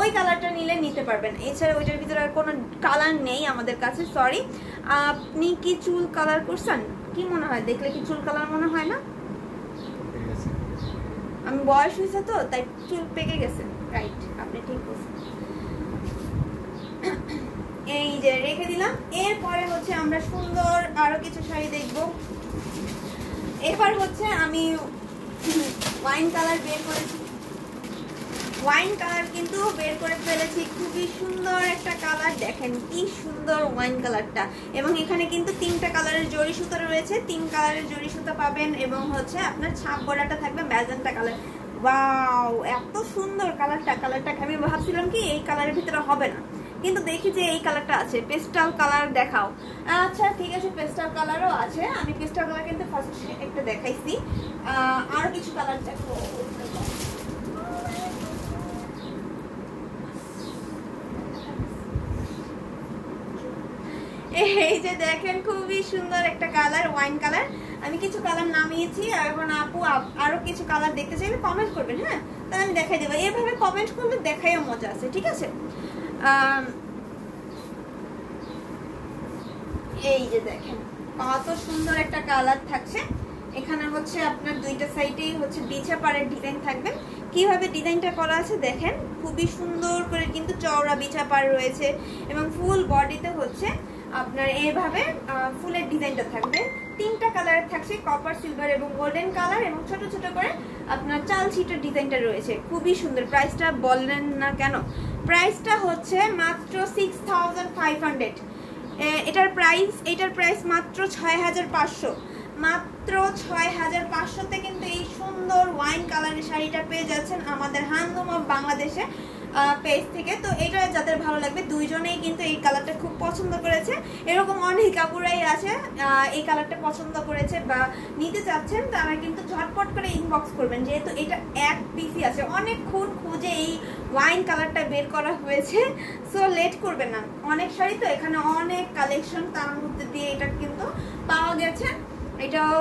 ওই কালারটা নিলে নিতে পারবেন। এছাড়া ওইটার ভিতরে আর কোনো কালার নেই আমাদের কাছে, সরি। আপনি কি চুল কালার করছেন? কি মনে হয়, দেখলে কি চুল কালার মনে হয় না? আমি বয়স হয়েছে তো তাই চুল পেকে গেছে, রাইট, আপনি ঠিক বলছেন। এই যে রেখে দিলাম। এরপরে হচ্ছে আমরা সুন্দর আরো কিছু শাড়ি দেখবো। এবার হচ্ছে আমি ওয়াইন কালার বের করেছি, ওয়াইন কালার কিন্তু বের করে ফেলেছি। খুবই সুন্দর একটা কালার, দেখেন কি সুন্দর ওয়াইন কালারটা। এবং এখানে কিন্তু 3টা কালারের জড়ি সুতা রয়েছে, 3 কালারের জড়ি সুতা পাবেন। এবং হচ্ছে আপনার ছাপ বড়াটা থাকবে ম্যাজেন্টা কালার। ওয়াও, এত সুন্দর কালারটা। কালারটাকে আমি ভাবছিলাম কি এই কালারের ভিতরে হবে না, কিন্তু দেখি যে এই কালারটা আছে। পেস্টাল কালার দেখাও। আচ্ছা ঠিক আছে, পেস্টাল কালারও আছে। আমি পেস্টাল কালার কিন্তু ফার্স্ট একটা দেখাইছি, আরো কিছু কালার দেখো। এই যে দেখেন খুবই সুন্দর একটা কালার, ওয়াইন কালার। আমি কিছু কালার নামিয়েছি। এখন আপু আরো কিছু কালার দেখতে চাইলে কমেন্ট করবেন, হ্যাঁ, তাহলে আমি দেখাই দেবো। এভাবে কমেন্ট করলে দেখাইও মজা আছে, ঠিক আছে। এই যে দেখেন কত সুন্দর একটা কালার থাকছে। এখানে হচ্ছে আপনার 2টা সাইডেই হচ্ছে বিছা পাড়ের ডিজাইন থাকবে। কিভাবে ডিজাইনটা করা আছে দেখেন, খুবই সুন্দর করে কিন্তু চওড়া বিছা পাড় রয়েছে। এবং ফুল বডিতে হচ্ছে আপনার এইভাবে ফুলের ডিজাইনটা থাকবে। 3টা কালার থাকছে, কপার, সিলভার এবং গোল্ডেন কালার। এবং ছোট ছোট করে আপনার চাল ছিটের ডিজাইনটা রয়েছে, খুবই সুন্দর। প্রাইসটা বললেন না কেন? প্রাইসটা হচ্ছে মাত্র 6500। এটার প্রাইস মাত্র 6500, মাত্র 6500-তে কিন্তু এই সুন্দর ওয়াইন কালারের শাড়িটা পেয়ে যাচ্ছেন আমাদের হ্যান্ডলুম অফ বাংলাদেশে পেজ থেকে। তো এটা যাদের ভালো লাগবে, দুইজনেই কিন্তু এই কালারটা খুব পছন্দ করেছে। এরকম অনেক কাপুরাই আছে এই কালারটা পছন্দ করেছে বা নিতে চাচ্ছেন, তারা কিন্তু ঝটপট করে ইনবক্স করবেন, যেহেতু এটা এক পিসি আছে। অনেকক্ষণ খুঁজে এই ওয়াইন কালারটা বের করা হয়েছে, সো লেট করবেন না। অনেক শাড়ি তো এখানে অনেক কালেকশন, তার মধ্যে দিয়ে এটা কিন্তু পাওয়া গেছে। এটাও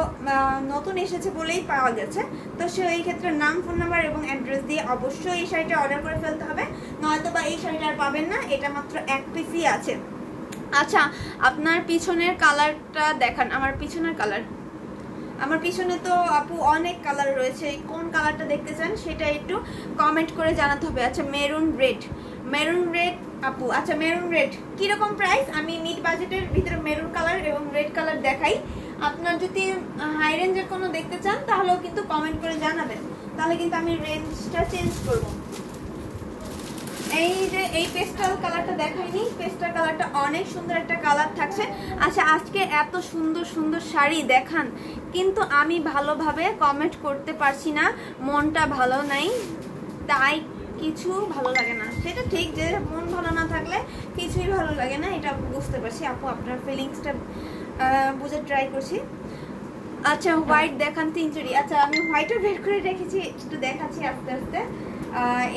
নতুন এসেছে বলেই পাওয়া গেছে। তো সেই ক্ষেত্রে নাম, ফোন নাম্বার এবং অ্যাড্রেস দিয়ে অবশ্যই এই শাড়িটা অর্ডার করে ফেলতে হবে, নয়তো বা এই শাড়িটা আর পাবেন না। এটা মাত্র এক পিসই আছে। আচ্ছা, আপনার পিছনের কালারটা দেখান। আমার পিছনের কালার, আমার পিছনে তো আপু অনেক কালার রয়েছে, কোন কালারটা দেখতে চান সেটা একটু কমেন্ট করে জানাতে হবে। আচ্ছা, মেরুন রেড, মেরুন রেড আপু। আচ্ছা, মেরুন রেড কিরকম প্রাইস? আমি মিড বাজেটের ভিতরে মেরুন কালার এবং রেড কালার দেখাই। আপনার যদি হাই রেঞ্জের কোনো দেখতে চান তাহলেও কিন্তু কমেন্ট করে জানাবেন, তাহলে কিন্তু আমি রেঞ্জটা চেঞ্জ করব। এই যে এই পেস্টাল কালারটা দেখাইনি, পেস্টাল কালারটা অনেক সুন্দর একটা কালার থাকছে। আচ্ছা, আজকে এত সুন্দর সুন্দর শাড়ি দেখান, কিন্তু আমি ভালোভাবে কমেন্ট করতে পারছি না, মনটা ভালো নাই, তাই কিছু ভালো লাগে না। সেটা ঠিক যে মন ভালো না থাকলে কিছুই ভালো লাগে না, এটা বুঝতে পারছি আপু, আপনার ফিলিংসটা বুঝে ট্রাই করছি। আচ্ছা, হোয়াইট দেখান 3 জোড়ি। আচ্ছা, আমি হোয়াইটও বের করে রেখেছি, একটু দেখাচ্ছি আস্তে আস্তে।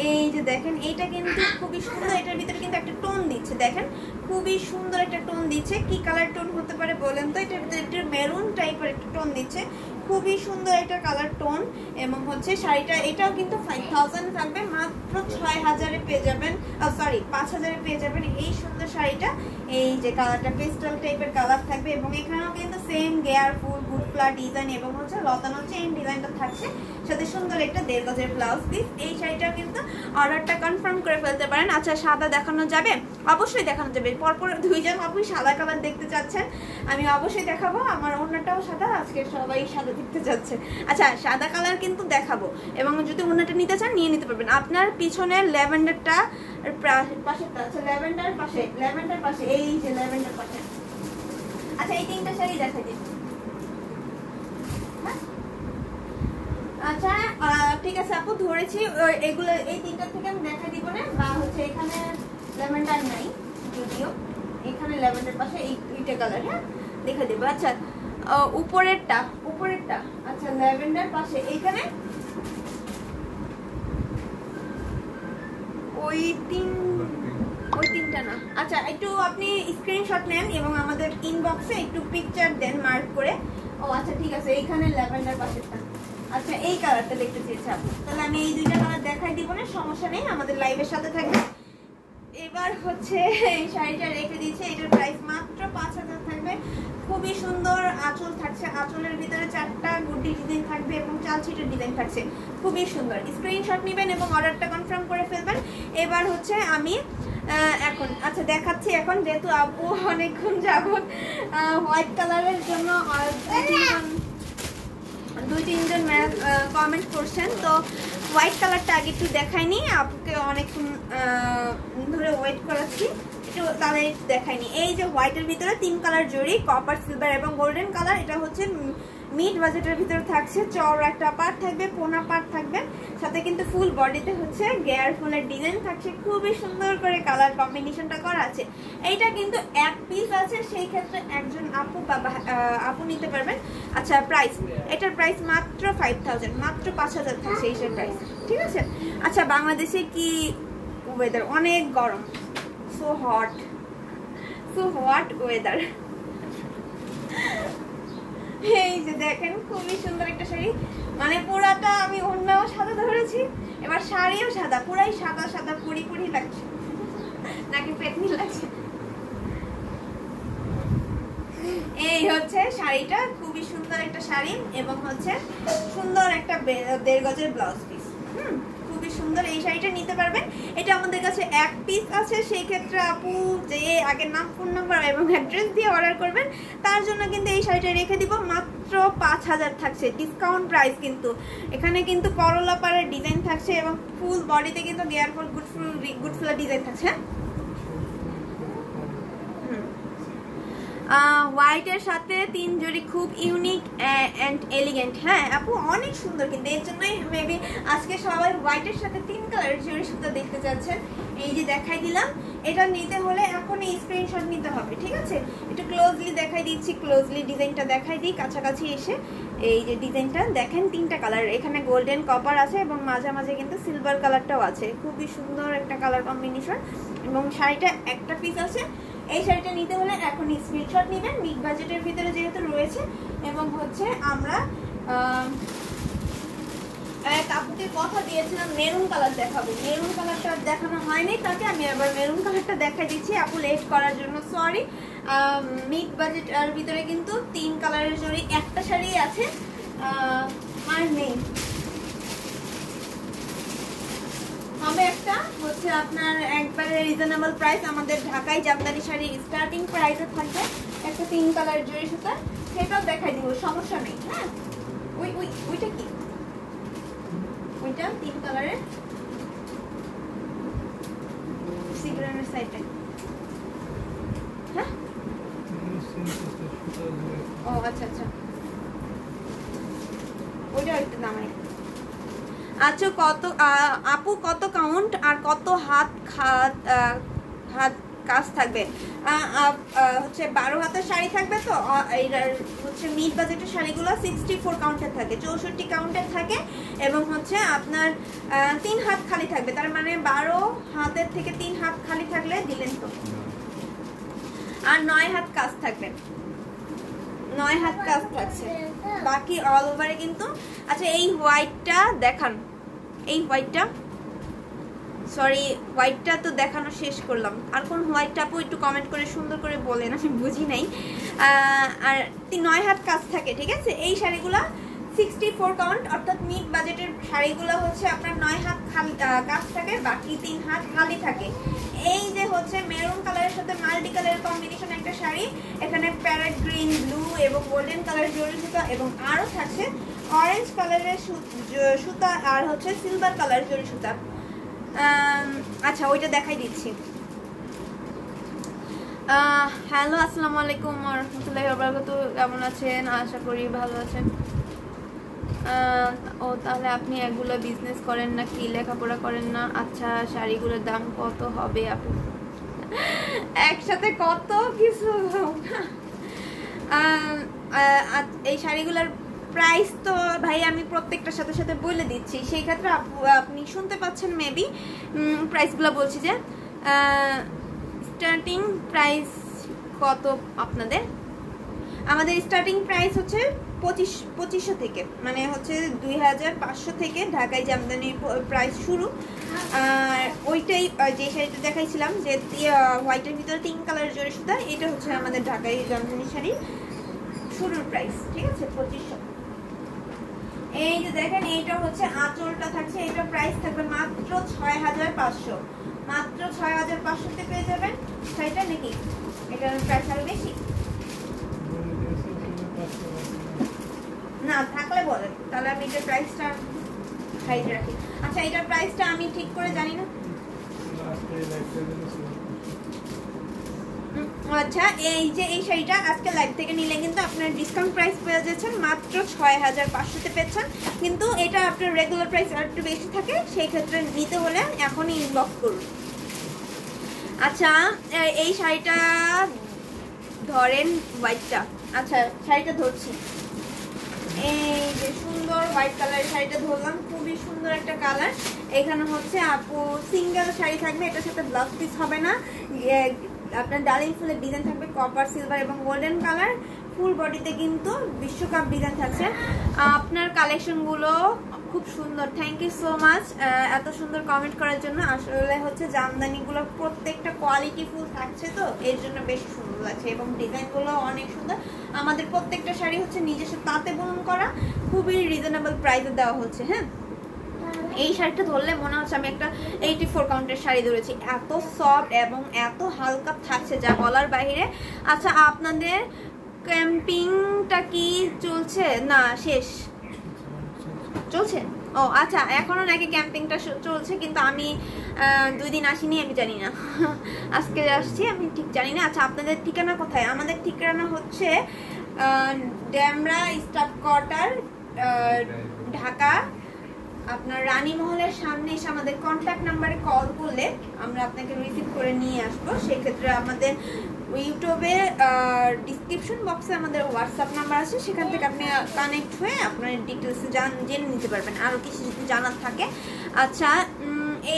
এই যে দেখেন, এইটা কিন্তু খুবই সুন্দর। এটার ভিতরে কিন্তু একটা টোন দিচ্ছে, দেখেন খুবই সুন্দর একটা টোন দিচ্ছে। কি কালার টোন হতে পারে বলেন তো? এটার ভিতরে একটা মেরুন টাইপের একটা টোন দিচ্ছে, খুবই সুন্দর একটা কালার টোন। এবং হচ্ছে শাড়িটা এটাও কিন্তু 5000 থাকবে, মাত্র 6000-এ পেয়ে যাবেন, সরি 5000-এ পেয়ে যাবেন এই সুন্দর শাড়িটা। এই যে কালারটা পেস্টাল টাইপের কালার থাকবে। এবং এখানেও কিন্তু সেম গেয়ার ফুল বুটফ্লা ডিজাইন এবং হচ্ছে লতানো চেইন ডিজাইনটা থাকছে, সাথে সুন্দর একটা 1.5 গজের ব্লাউজ পিস। এই শাড়িটা কিন্তু অর্ডারটা কনফার্ম করে ফেলতে পারেন। আচ্ছা, সাদা দেখানো যাবে? অবশ্যই দেখানো যাবে। পরপর 2 জন আপনি সাদা কালার দেখতে চাচ্ছেন, আমি অবশ্যই দেখাবো। আমার ওড়নাটাও সাদা, আজকে সবাই সাদা দেখতে চাচ্ছে। আচ্ছা, সাদা কালার কিন্তু দেখাবো, এবং যদি ওড়নাটা নিতে চান নিয়ে নিতে পারবেন। আপনার পিছনের ল্যাভেন্ডারটা পাশেরটা, আচ্ছা ল্যাভেন্ডার পাশে, এই যে ল্যাভেন্ডার পাশে। আচ্ছা, এই 3টা শাড়ি দেখাই দিন। আচ্ছা ঠিক আছে আপু, ধরেছি। এগুলো এই 3টা থেকে আমি দেখাই দিব না, বা হচ্ছে এখানে ল্যাভেন্ডার নাই, যদিও এখানে ল্যাভেন্ডার পাশে এইটা কালার, হ্যাঁ দেখা দেবো। আচ্ছা, উপরেরটা, আচ্ছা ল্যাভেন্ডার পাশে এইখানে ওই 3টা না। আচ্ছা, একটু আপনি স্ক্রিনশট নেন এবং আমাদের ইনবক্সে একটু পিকচার দেন মার্ক করে। ও আচ্ছা ঠিক আছে, এইখানে ল্যাভেন্ডার পাশেরটা, আচ্ছা এই কালারটা দেখতে চেয়েছি আপু, তাহলে আমি এই দুইটা কালার দেখাই দিব না, সমস্যা নেই, আমাদের লাইভের সাথে থাকবে। এবার হচ্ছে এই শাড়িটা রেখে দিয়েছে, এটার প্রাইস মাত্র 5000 থাকবে। খুবই সুন্দর আঁচল থাকছে, আঁচলের ভিতরে 4টা গুড্ডি ডিজাইন থাকবে এবং চালচিটের ডিজাইন থাকছে, খুবই সুন্দর। স্ক্রিনশট নেবেন এবং অর্ডারটা কনফার্ম করে ফেলবেন। এবার হচ্ছে আমি এখন আচ্ছা দেখাচ্ছি, এখন যেহেতু আপু অনেকক্ষণ যাবত হোয়াইট কালারের জন্য দুই তিনজন কমেন্ট করছেন, তো হোয়াইট কালারটা আগে একটু দেখাইনি, আপুকে অনেকক্ষণ ধরে ওয়েট করাচ্ছি, একটু তাহলে দেখাইনি। এই যে হোয়াইটের ভিতরে 3 কালার জড়ি, কপার, সিলভার এবং গোল্ডেন কালার, এটা হচ্ছে মিড বাজেটের ভিতরে থাকছে। চওড়া একটা পার্ট থাকবে, পোনা পার্ট থাকবে, সাথে কিন্তু ফুল বডিতে হচ্ছে গেয়ার ফুলের ডিজাইন থাকছে, খুবই সুন্দর করে কালার কম্বিনেশনটা করা আছে। এইটা কিন্তু এক পিস আছে, সেই ক্ষেত্রে একজন আপু বা আপু নিতে পারবেন। আচ্ছা প্রাইস, এটার প্রাইস মাত্র 5000, মাত্র 5000 থাকছে এইটার প্রাইস, ঠিক আছে। আচ্ছা বাংলাদেশে কি ওয়েদার? অনেক গরম, সো হট ওয়েদার। এই যে দেখেন খুবই সুন্দর একটা শাড়ি, মানে পুরাটা আমি ওড়নাও সাদা ধরেছি, এবার শাড়িও সাদা, পুরাই সাদা সাদা পুরি পুরি লাগছে, নাকি পেতনি লাগছে। এই হচ্ছে শাড়িটা, খুবই সুন্দর একটা শাড়ি এবং হচ্ছে সুন্দর একটা 1.5 গজের ব্লাউজ পিস। খুবই সুন্দর, এই শাড়িটা নিতে পারবেন। এটা আমাদের কাছে এক পিস আছে, সেই ক্ষেত্রে আপু যে আগের নাম, ফোন নাম্বার এবং অ্যাড্রেস দিয়ে অর্ডার করবেন, তার জন্য কিন্তু এই শাড়িটা রেখে দিব, মাত্র 5000 থাকছে, ডিসকাউন্ট প্রাইস। কিন্তু এখানে কিন্তু করলা পাড়ের ডিজাইন থাকছে এবং ফুল বডিতে কিন্তু গেয়ার ফুল গুড ফুলের ডিজাইন থাকছে। হোয়াইটের সাথে 3 জড়ি, খুব ইউনিক অ্যান্ড এলিগেন্ট। হ্যাঁ আপু অনেক সুন্দর, কিন্তু এর জন্যই মেবি আজকে সবাই হোয়াইটের সাথে 3 কালারের জড়ি সুতা দেখতে চাচ্ছেন। এই যে দেখাই দিলাম, এটা নিতে হলে এখনই স্ক্রিনশট নিতে হবে, ঠিক আছে। একটু ক্লোজলি দেখাই দিচ্ছি, ক্লোজলি ডিজাইনটা দেখাই দিই কাছাকাছি এসে। এই যে ডিজাইনটা দেখেন, 3টা কালার, এখানে গোল্ডেন কপার আছে এবং মাঝে মাঝে কিন্তু সিলভার কালারটাও আছে, খুবই সুন্দর একটা কালার কম্বিনেশন এবং শাড়িটা একটা পিস আছে। এই শাড়িটা নিতে হলে এখনই স্ক্রিনশট নেবেন, মিড বাজেটের ভিতরে যেহেতু রয়েছে। এবং হচ্ছে আমরা আপুকে কথা দিয়েছিলাম মেরুন কালার দেখাবো, মেরুন কালারটা দেখানো হয়নি তাকে, আমি আবার মেরুন কালারটা দেখাই দিচ্ছি আপু লেট করার জন্য সরি। মিড বাজেটের ভিতরে কিন্তু 3 কালারের জড়ি, একটা শাড়ি আছে আর নেই, হবে একটা হচ্ছে আপনার একবারে রিজনেবল প্রাইস। আমাদের ঢাকায় জামদানি শাড়ির স্টার্টিং প্রাইসে থাকবে একটা 3 কালার জড়ি সুতা, সেটাও দেখাই দিব, সমস্যা নেই। হ্যাঁ ওইটা কি, ওইটা 3 কালারের সিগ্রেনের সাইডে। হ্যাঁ ও আচ্ছা আচ্ছা, ওইটা একটু দামাই। আচ্ছা কত আপু, কত কাউন্ট আর কত হাত হাত কাজ থাকবে? হচ্ছে 12 হাতের শাড়ি থাকবে, তো এটার হচ্ছে মিড বাজেটের শাড়িগুলো 64 কাউন্টের থাকে, 64 কাউন্টের থাকে এবং হচ্ছে আপনার 3 হাত খালি থাকবে, তার মানে 12 হাতের থেকে 3 হাত খালি থাকলে দিলেন তো। আর 9 হাত কাজ থাকবে, 9 হাত কাজ থাকছে, বাকি অল ওভারে কিন্তু। আচ্ছা এই হোয়াইটটা দেখান, এই হোয়াইটটা, সরি হোয়াইটটা তো দেখানো শেষ করলাম, আর কোন হোয়াইটটা আপু একটু কমেন্ট করে সুন্দর করে বলেন, আমি বুঝি নাই। আর 9 হাত কাজ থাকে, ঠিক আছে। এই শাড়িগুলা 64 কাউন্ট, অর্থাৎ মিড বাজেটের শাড়িগুলো হচ্ছে আপনার 9 হাত খালি কাজ থাকে, বাকি 3 হাত খালি থাকে। এই যে হচ্ছে মেরুন কালারের সাথে মাল্টি কালারের কম্বিনেশন একটা শাড়ি, এখানে প্যারেট গ্রিন, ব্লু এবং গোল্ডেন কালারের জরি সুতা এবং আরও থাকছে অরেঞ্জ কালারের সুতা আর হচ্ছে সিলভার কালারের জরি সুতা। আচ্ছা ওইটা দেখাই দিচ্ছি। হ্যালো আসসালামু আলাইকুম ওয়া রাহমাতুল্লাহি ওয়া বারাকাতুহু, কেমন আছেন? আশা করি ভালো আছেন। ও তাহলে আপনি এগুলো বিজনেস করেন নাকি লেখাপড়া করেন না? আচ্ছা শাড়িগুলোর দাম কত হবে আপু? একসাথে কত কিছু। এই শাড়িগুলোর প্রাইস তো ভাই আমি প্রত্যেকটার সাথে সাথে বলে দিচ্ছি, সেই ক্ষেত্রে আপনি শুনতে পাচ্ছেন মেবি। প্রাইসগুলো বলছি যে স্টার্টিং প্রাইস কত আপনাদের। আমাদের স্টার্টিং প্রাইস হচ্ছে 2500 থেকে, মানে হচ্ছে 2500 থেকে ঢাকায় জামদানির প্রাইস শুরু। আর ওইটাই যে শাড়িটা দেখাইছিলাম যে হোয়াইটের ভিতরে 3 কালারের জড়ি সুতা, এটা হচ্ছে আমাদের ঢাকায় জামদানি শাড়ির শুরুর প্রাইস, ঠিক আছে 2500। এই যে দেখেন এইটা হচ্ছে আঁচলটা থাকছে, এটা প্রাইস থাকবে মাত্র 6500, মাত্র 6500 পেয়ে যাবেন শাড়িটা। নাকি এটার প্রাইস আরো বেশি না থাকলে বলেন, তাহলে আমি এটার প্রাইসটা সাইডে রাখি। আচ্ছা এটার প্রাইসটা আমি ঠিক করে জানি না। আচ্ছা এই যে এই শাড়িটা আজকে লাইভ থেকে নিলে কিন্তু আপনার ডিসকাউন্ট প্রাইস পেয়ে যাচ্ছেন মাত্র 6500 পেয়েছেন, কিন্তু এটা আপনার রেগুলার প্রাইস আর একটু বেশি থাকে, সেই ক্ষেত্রে নিতে হলে এখনই ইনবক্স করুন। আচ্ছা এই শাড়িটা ধরেন হোয়াইটটা, আচ্ছা শাড়িটা ধরছি, এই যে সুন্দর হোয়াইট কালারের শাড়িটা ধরলাম, খুবই সুন্দর একটা কালার। এখানে হচ্ছে আপু সিঙ্গেল শাড়ি থাকবে, এটার সাথে ব্লাউজ পিস হবে না, আপনার ডালিং ফুলের ডিজাইন থাকবে কপার সিলভার এবং গোল্ডেন কালার, ফুল বডিতে কিন্তু বিশ্বকাপ ডিজাইন থাকছে। আপনার কালেকশনগুলো খুব সুন্দর, থ্যাংক ইউ সো মাচ এত সুন্দর কমেন্ট করার জন্য। আসলে হচ্ছে জামদানিগুলো প্রত্যেকটা কোয়ালিটি ফুল থাকছে, তো এর জন্য বেশ সুন্দর লাগছে এবং ডিজাইনগুলো অনেক সুন্দর। আমাদের প্রত্যেকটা শাড়ি হচ্ছে নিজস্ব তাঁতে বুনন করা, খুবই রিজনেবল প্রাইসে দেওয়া হচ্ছে। হ্যাঁ এই শাড়িটা ধরলে মনে হচ্ছে আমি একটা 84 কাউন্টের শাড়ি ধরেছি, এত সফট এবং এত হালকা থাকছে যা বলার বাইরে। আচ্ছা আপনাদের ক্যাম্পিংটা কি চলছে না শেষ চলছে? ও আচ্ছা এখনো নাকি ক্যাম্পিংটা চলছে, কিন্তু আমি 2 দিন আসিনি, আমি জানি না আজকে আসছি, আমি ঠিক জানি না। আচ্ছা আপনাদের ঠিকানা কোথায়? আমাদের ঠিকানা হচ্ছে ড্যামরা স্টাফ কোয়ার্টার, ঢাকা। আপনার রানী মহলের সামনে এসে আমাদের কন্ট্যাক্ট নাম্বারে কল করলে আমরা আপনাকে রিসিভ করে নিয়ে আসবো। সেক্ষেত্রে আমাদের ইউটিউবে ডিসক্রিপশন বক্সে আমাদের হোয়াটসঅ্যাপ নাম্বার আছে, সেখান থেকে আপনি কানেক্ট হয়ে আপনার ডিটেলস জেনে নিতে পারবেন, আরও কিছু যদি জানার থাকে। আচ্ছা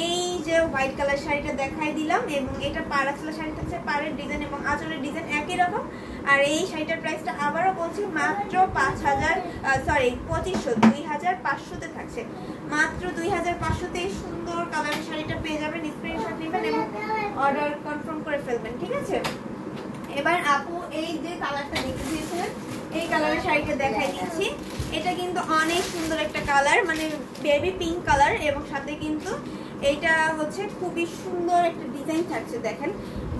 এই যে হোয়াইট কালার শাড়িটা দেখাই দিলাম, এবং এটা পাড়াচলা শাড়ি থাকছে, পাড়ের ডিজাইন এবং আঁচলের ডিজাইন একই রকম। আর এই শাড়িটার প্রাইসটা আবারও বলছি মাত্র 2500-তে থাকছে, মাত্র 2500-তে এই সুন্দর কালারের শাড়িটা পেয়ে যাবেন। স্ক্রিনশট নেবেন এবং অর্ডার কনফার্ম করে ফেলবেন, ঠিক আছে? এবার আপু এই যে কালারটা দেখে দিয়েছিলেন, এই কালারের শাড়িটা দেখাই দিচ্ছি। এটা কিন্তু অনেক সুন্দর একটা কালার, মানে বেবি পিঙ্ক কালার, এবং সাথে কিন্তু এইটা হচ্ছে খুবই সুন্দর একটা ডিজাইন থাকছে। দেখেন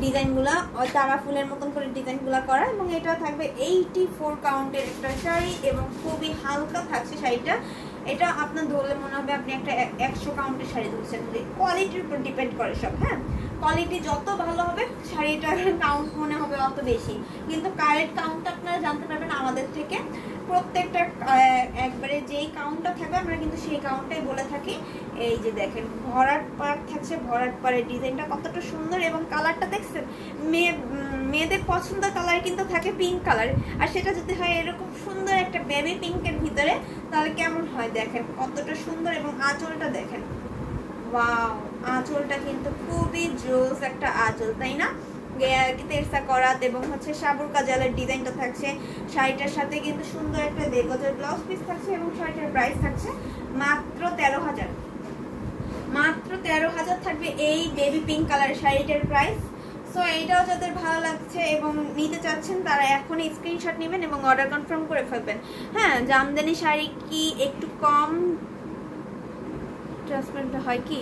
ডিজাইনগুলা তারা ফুলের মতন করে ডিজাইনগুলা করা, এবং এটা থাকবে 84 কাউন্টের একটা শাড়ি এবং খুবই হালকা থাকছে শাড়িটা। এটা আপনার ধরলে মনে হবে আপনি একটা 100 কাউন্টের শাড়ি ধরছেন, কোয়ালিটির উপর ডিপেন্ড করে সব। হ্যাঁ কোয়ালিটি যত ভালো হবে শাড়িটার কাউন্ট মনে হবে অত বেশি, কিন্তু কারেক্ট কাউন্ট আপনারা জানতে পারবেন আমাদের থেকে। প্রত্যেকটা একবারে যেই কাউন্টটা থাকবে আমরা কিন্তু সেই কাউন্টটাই বলে থাকি। এই যে দেখেন ভরাট পাড় থাকছে, ভরাট পাড়ের ডিজাইনটা কতটা সুন্দর, এবং কালারটা দেখছেন মেয়েদের পছন্দের কালার কিন্তু থাকে পিঙ্ক কালার, আর সেটা যদি হয় এরকম সুন্দর একটা বেবি পিঙ্কের ভিতরে তাহলে কেমন হয় দেখেন কতটা সুন্দর। এবং আঁচলটা দেখেন, ওয়াও আঁচলটা কিন্তু খুবই জোস একটা আঁচল, তাই না? তেরসা করাত এবং হচ্ছে সাবুর কাজালের ডিজাইনটা থাকছে শাড়িটার সাথে, কিন্তু সুন্দর একটা দেগজের ব্লাউজ পিস থাকছে, এবং শাড়িটার প্রাইস থাকছে মাত্র 13,000, মাত্র 13,000 থাকবে এই বেবি পিঙ্ক কালার শাড়িটার প্রাইস। সো এইটাও যাদের ভালো লাগছে এবং নিতে চাচ্ছেন তারা এখনই স্ক্রিনশট নেবেন এবং অর্ডার কনফার্ম করে ফেলবেন। হ্যাঁ জামদানি শাড়ি কি একটু কম ট্রান্সপারেন্ট হয় কি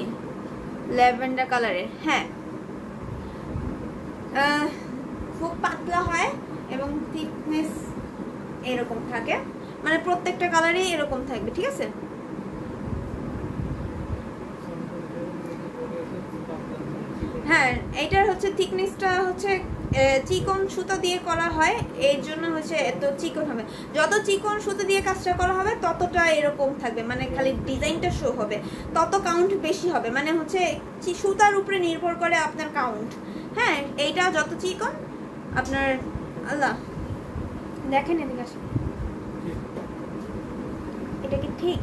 ল্যাভেন্ডার কালারের? হ্যাঁ খুব পাতলা হয় এবং থিকনেস এরকম থাকে, মানে প্রত্যেকটা কালারই এরকম থাকবে, ঠিক আছে? হ্যাঁ এটার হচ্ছে থিকনেসটা হচ্ছে চিকন সুতা দিয়ে করা হয়, এর জন্য হচ্ছে এত চিকন হবে। যত চিকন সুতা দিয়ে কাজটা করা হবে ততটা এরকম থাকবে, মানে খালি ডিজাইনটা শো হবে, তত কাউন্ট বেশি হবে, মানে হচ্ছে সুতার উপরে নির্ভর করে আপনার কাউন্ট। হ্যাঁ এইটা যত চিকন আপনার আল্লাহ দেখেন এদিকে আসেন, এটা কি ঠিক?